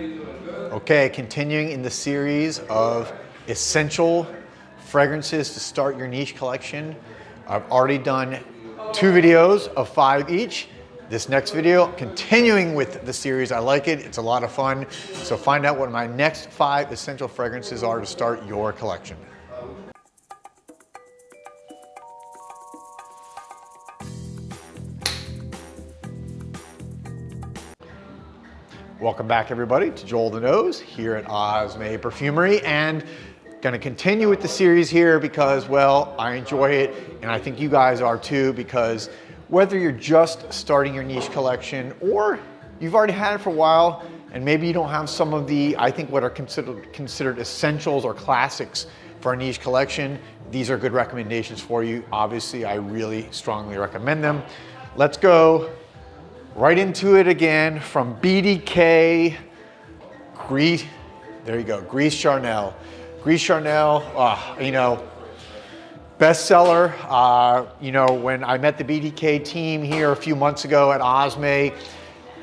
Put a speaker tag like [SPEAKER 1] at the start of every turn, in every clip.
[SPEAKER 1] Okay, continuing in the series of essential fragrances to start your niche collection. I've already done 2 videos of 5 each. This next video, continuing with the series, I like it, it's a lot of fun. So find out what my next 5 essential fragrances are to start your collection. Welcome back everybody to JoelTheNose here at Osme Perfumery, and gonna continue with the series here because, well, I enjoy it and I think you guys are too, because whether you're just starting your niche collection or you've already had it for a while and maybe you don't have some of the, I think what are considered essentials or classics for a niche collection, these are good recommendations for you. Obviously, I really strongly recommend them. Let's go right into it again from BDK, Gris, there you go, Gris Charnel. Gris Charnel, you know, bestseller. You know, when I met the BDK team here a few months ago at Osme,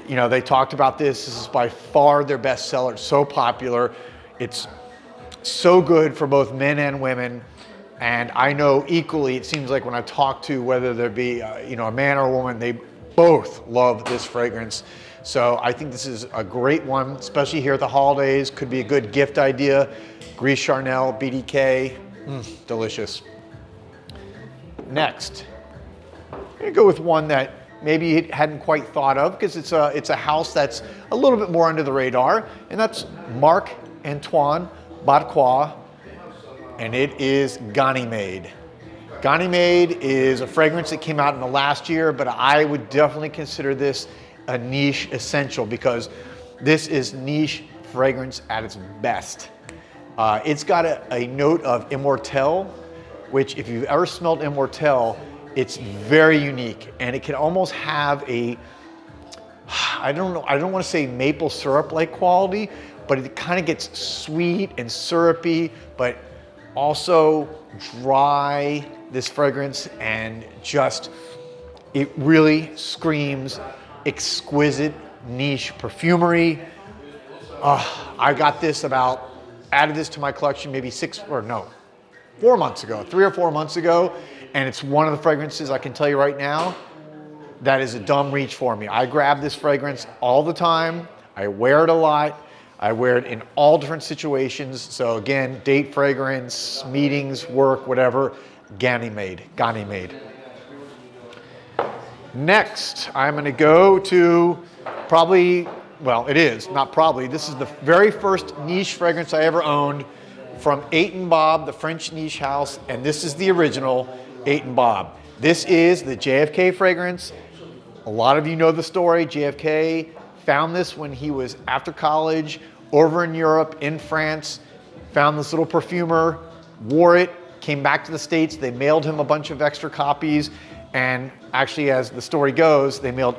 [SPEAKER 1] you know, they talked about this. This is by far their bestseller. It's so popular. It's so good for both men and women. And I know equally, it seems like when I talk to, whether there be, you know, a man or a woman, they both love this fragrance. So I think this is a great one, especially here at the holidays. Could be a good gift idea. Gris Charnel, BDK, delicious. Next, I'm gonna go with one that maybe you hadn't quite thought of, because it's a house that's a little bit more under the radar, and that's Marc Antoine Badquah, and it is Ganymede. Ganymede is a fragrance that came out in the last year, but I would definitely consider this a niche essential because this is niche fragrance at its best. It's got a note of immortelle, which if you've ever smelled immortelle, it's very unique, and it can almost have a, I don't want to say maple syrup-like quality, but it kind of gets sweet and syrupy, but also dry, this fragrance, and just, it really screams exquisite niche perfumery. I got this added this to my collection maybe 4 months ago, 3 or 4 months ago, and it's one of the fragrances I can tell you right now that is a dumb reach for me. I grab this fragrance all the time. I wear it a lot. I wear it in all different situations. So again, date fragrance, meetings, work, whatever, Ganymede. Next, I'm gonna go to probably, well, it is, not probably, this is the very first niche fragrance I ever owned from Eight & Bob, the French niche house, and this is the original Eight & Bob. This is the JFK fragrance. A lot of you know the story. JFK found this when he was after college over in Europe, in France, found this little perfumer, wore it, came back to the States. They mailed him a bunch of extra copies, and actually, as the story goes, they mailed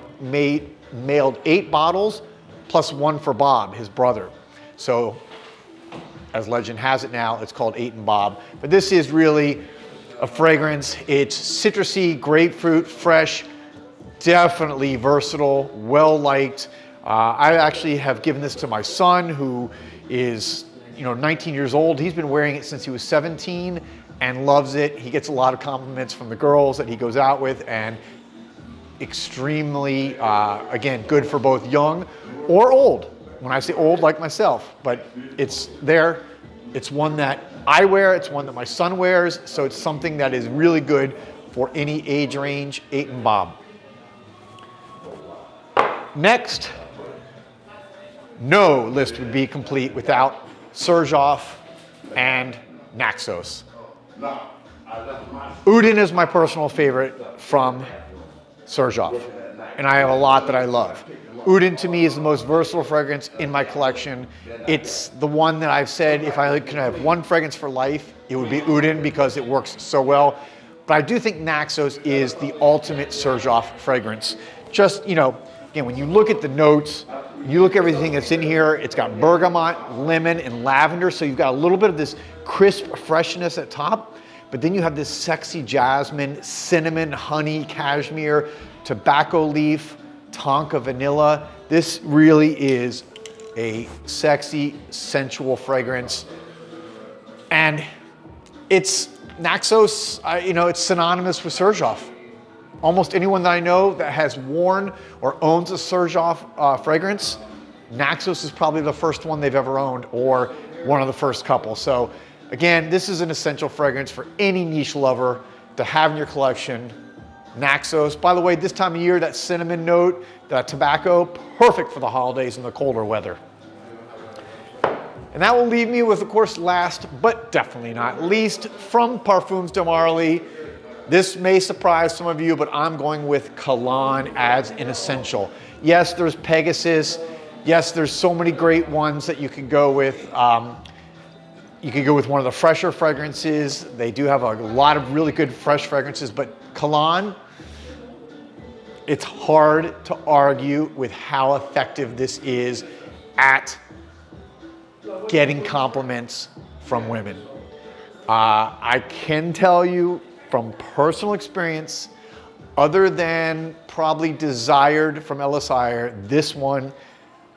[SPEAKER 1] 8 bottles plus 1 for Bob, his brother. So, as legend has it now, it's called Eight & Bob. But this is really a fragrance. It's citrusy, grapefruit, fresh, definitely versatile, well-liked. I actually have given this to my son, who is, you know, 19 years old. He's been wearing it since he was 17 and loves it. He gets a lot of compliments from the girls that he goes out with, and extremely, again, good for both young or old. When I say old, like myself, but it's there. It's one that I wear, it's one that my son wears, so it's something that is really good for any age range, Eight & Bob. Next, no list would be complete without Xerjoff and Naxos. Oudin is my personal favorite from Xerjoff, and I have a lot that I love. Oudin to me is the most versatile fragrance in my collection. It's the one that I've said if I could have one fragrance for life, it would be Oudin because it works so well. But I do think Naxos is the ultimate Xerjoff fragrance. Just, you know, again, when you look at the notes, you look at everything that's in here, it's got bergamot, lemon, and lavender, so you've got a little bit of this crisp freshness at top, but then you have this sexy jasmine, cinnamon, honey, cashmere, tobacco leaf, tonka vanilla. This really is a sexy, sensual fragrance. And it's Naxos, you know, it's synonymous with Serjoff. Almost anyone that I know that has worn or owns a Serjoff fragrance, Naxos is probably the first one they've ever owned or one of the first couple. So again, this is an essential fragrance for any niche lover to have in your collection. Naxos. By the way, this time of year, that cinnamon note, that tobacco, perfect for the holidays and the colder weather. And that will leave me with, of course, last but definitely not least, from Perfumes de Marly. This may surprise some of you, but I'm going with Kalan as an essential. Yes, there's Pegasus. Yes, there's so many great ones that you can go with. You could go with one of the fresher fragrances. They do have a lot of really good fresh fragrances, but Kalan, it's hard to argue with how effective this is at getting compliments from women. I can tell you from personal experience, other than probably Desired from LSI, this one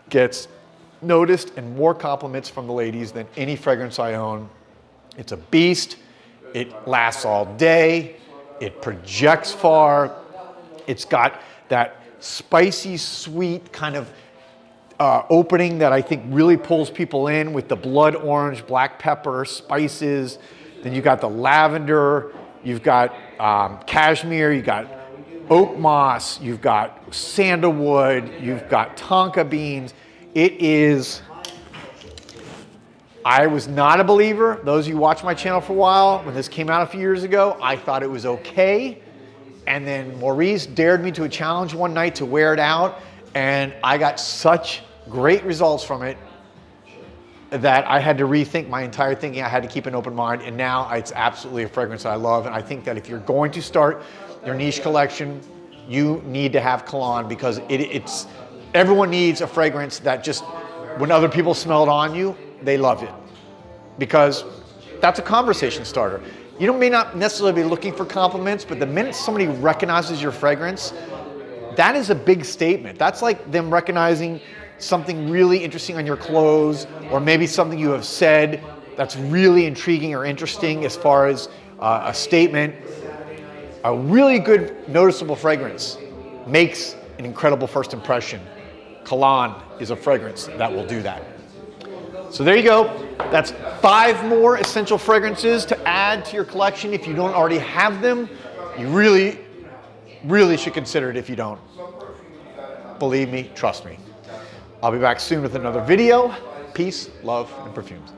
[SPEAKER 1] gets noticed and more compliments from the ladies than any fragrance I own. It's a beast. It lasts all day. It projects far. It's got that spicy, sweet kind of opening that I think really pulls people in with the blood orange, black pepper, spices. Then you've got the lavender. You've got cashmere. You've got oak moss. You've got sandalwood. You've got tonka beans. It is, I was not a believer. Those of you who watch my channel for a while, when this came out a few years ago, I thought it was okay. And then Maurice dared me to a challenge one night to wear it out. And I got such great results from it that I had to rethink my entire thinking. I had to keep an open mind. And now it's absolutely a fragrance I love. And I think that if you're going to start your niche collection, you need to have Kalan, because it's everyone needs a fragrance that just, when other people smell it on you, they love it. Because that's a conversation starter. You may not necessarily be looking for compliments, but the minute somebody recognizes your fragrance, that is a big statement. That's like them recognizing something really interesting on your clothes, or maybe something you have said that's really intriguing or interesting as far as a statement. A really good noticeable fragrance makes an incredible first impression. Kalan is a fragrance that will do that. So there you go. That's 5 more essential fragrances to add to your collection. If you don't already have them, you really, really should consider it if you don't. Believe me, trust me. I'll be back soon with another video. Peace, love, and perfumes.